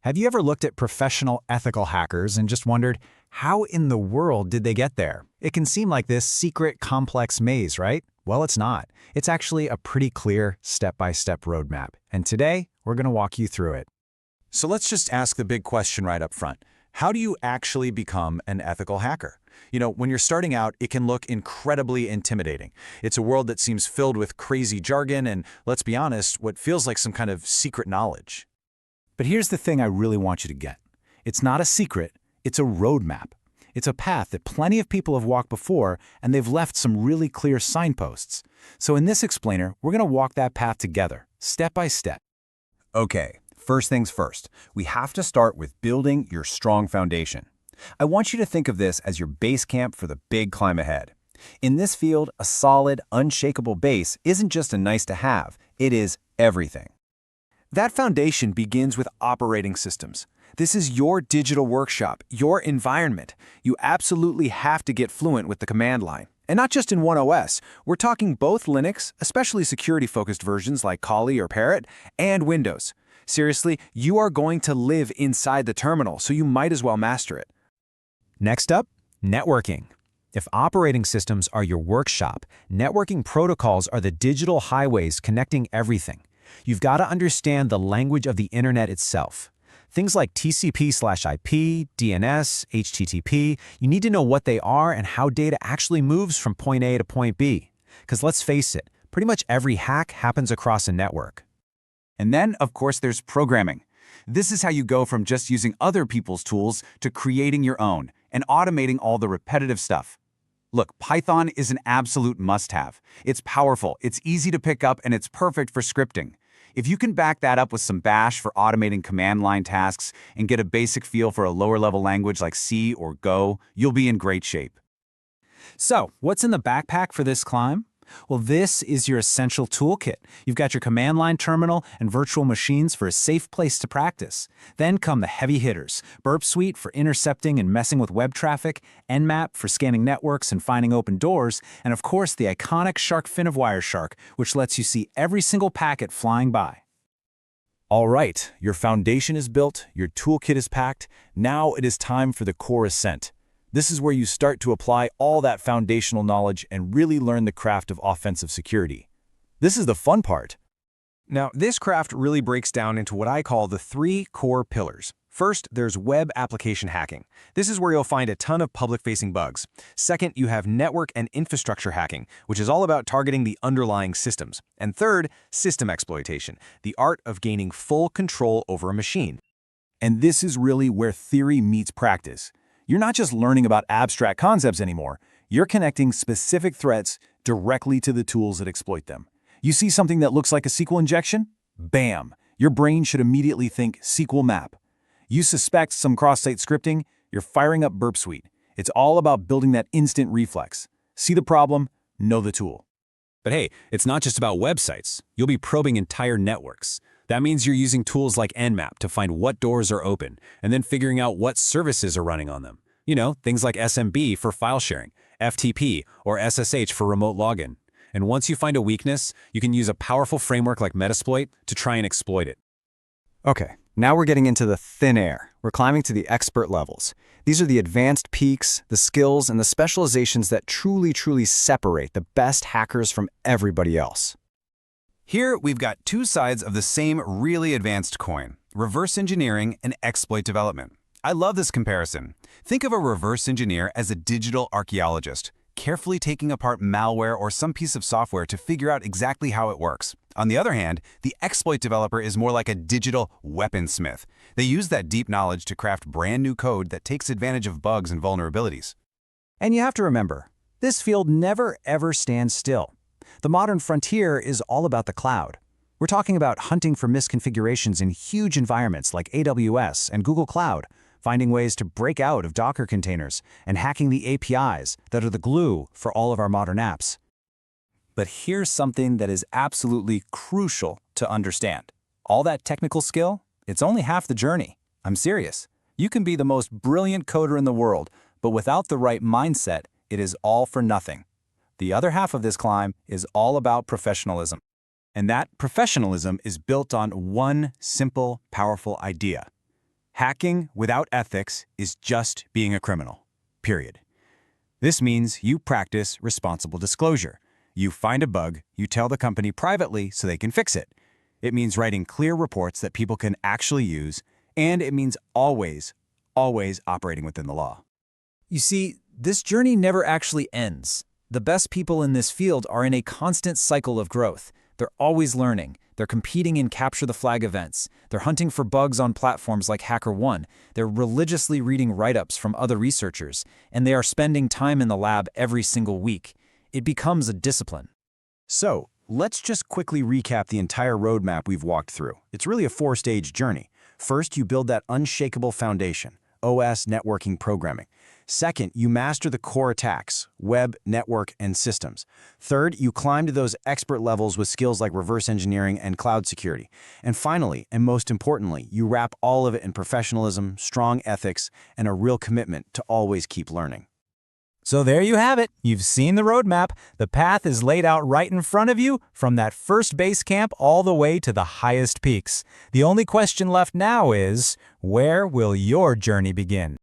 Have you ever looked at professional ethical hackers and just wondered, how in the world did they get there? It can seem like this secret, complex maze, right? Well, it's not. It's actually a pretty clear step-by-step roadmap. And today, we're going to walk you through it. So let's just ask the big question right up front. How do you actually become an ethical hacker? When you're starting out, it can look incredibly intimidating. It's a world that seems filled with crazy jargon and, let's be honest, what feels like some kind of secret knowledge. But here's the thing I really want you to get. It's not a secret, it's a roadmap. It's a path that plenty of people have walked before, and they've left some really clear signposts. So in this explainer, we're going to walk that path together, step by step. Okay, first things first. We have to start with building your strong foundation. I want you to think of this as your base camp for the big climb ahead. In this field, a solid, unshakable base isn't just a nice to have, it is everything. That foundation begins with operating systems. This is your digital workshop, your environment. You absolutely have to get fluent with the command line. And not just in one OS. We're talking both Linux, especially security-focused versions like Kali or Parrot, and Windows. Seriously, you are going to live inside the terminal, so you might as well master it. Next up, networking. If operating systems are your workshop, networking protocols are the digital highways connecting everything. You've got to understand the language of the internet itself. Things like TCP/IP, DNS, HTTP, you need to know what they are and how data actually moves from point A to point B. Because let's face it, pretty much every hack happens across a network. And then, of course, there's programming. This is how you go from just using other people's tools to creating your own and automating all the repetitive stuff. Look, Python is an absolute must-have. It's powerful, it's easy to pick up, and it's perfect for scripting. If you can back that up with some Bash for automating command line tasks and get a basic feel for a lower-level language like C or Go, you'll be in great shape. So, what's in the backpack for this climb? Well, this is your essential toolkit. You've got your command line terminal and virtual machines for a safe place to practice. Then come the heavy hitters, Burp Suite for intercepting and messing with web traffic, Nmap for scanning networks and finding open doors, and of course the iconic shark fin of Wireshark, which lets you see every single packet flying by. All right, your foundation is built, your toolkit is packed. Now it is time for the core ascent. This is where you start to apply all that foundational knowledge and really learn the craft of offensive security. This is the fun part. Now, this craft really breaks down into what I call the 3 core pillars. First, there's web application hacking. This is where you'll find a ton of public-facing bugs. Second, you have network and infrastructure hacking, which is all about targeting the underlying systems. And third, system exploitation, the art of gaining full control over a machine. And this is really where theory meets practice. You're not just learning about abstract concepts anymore, you're connecting specific threats directly to the tools that exploit them. You see something that looks like a SQL injection? Bam! Your brain should immediately think SQL map. You suspect some cross-site scripting? You're firing up Burp Suite. It's all about building that instant reflex. See the problem, know the tool. But hey, it's not just about websites. You'll be probing entire networks. That means you're using tools like Nmap to find what doors are open, and then figuring out what services are running on them. Things like SMB for file sharing, FTP, or SSH for remote login. And once you find a weakness, you can use a powerful framework like Metasploit to try and exploit it. Okay, now we're getting into the thin air. We're climbing to the expert levels. These are the advanced peaks, the skills, and the specializations that truly separate the best hackers from everybody else. Here, we've got 2 sides of the same really advanced coin, reverse engineering and exploit development. I love this comparison. Think of a reverse engineer as a digital archaeologist, carefully taking apart malware or some piece of software to figure out exactly how it works. On the other hand, the exploit developer is more like a digital weaponsmith. They use that deep knowledge to craft brand new code that takes advantage of bugs and vulnerabilities. And you have to remember, this field never ever stands still. The modern frontier is all about the cloud. We're talking about hunting for misconfigurations in huge environments like AWS and Google Cloud, finding ways to break out of Docker containers, and hacking the APIs that are the glue for all of our modern apps. But here's something that is absolutely crucial to understand. All that technical skill, it's only half the journey. I'm serious. You can be the most brilliant coder in the world, but without the right mindset, it is all for nothing. The other half of this climb is all about professionalism. And that professionalism is built on one simple, powerful idea. Hacking without ethics is just being a criminal. Period. This means you practice responsible disclosure. You find a bug, you tell the company privately so they can fix it. It means writing clear reports that people can actually use, and it means always operating within the law. You see, this journey never actually ends. The best people in this field are in a constant cycle of growth. They're always learning. They're competing in capture the flag events. They're hunting for bugs on platforms like HackerOne. They're religiously reading write-ups from other researchers, and they are spending time in the lab every single week. It becomes a discipline. So, let's just quickly recap the entire roadmap we've walked through. It's really a four-stage journey. First, you build that unshakable foundation, OS, networking, programming. Second, you master the core attacks, web, network, and systems. Third, you climb to those expert levels with skills like reverse engineering and cloud security. And finally, and most importantly, you wrap all of it in professionalism, strong ethics, and a real commitment to always keep learning. So there you have it. You've seen the roadmap. The path is laid out right in front of you, from that first base camp all the way to the highest peaks. The only question left now is, where will your journey begin?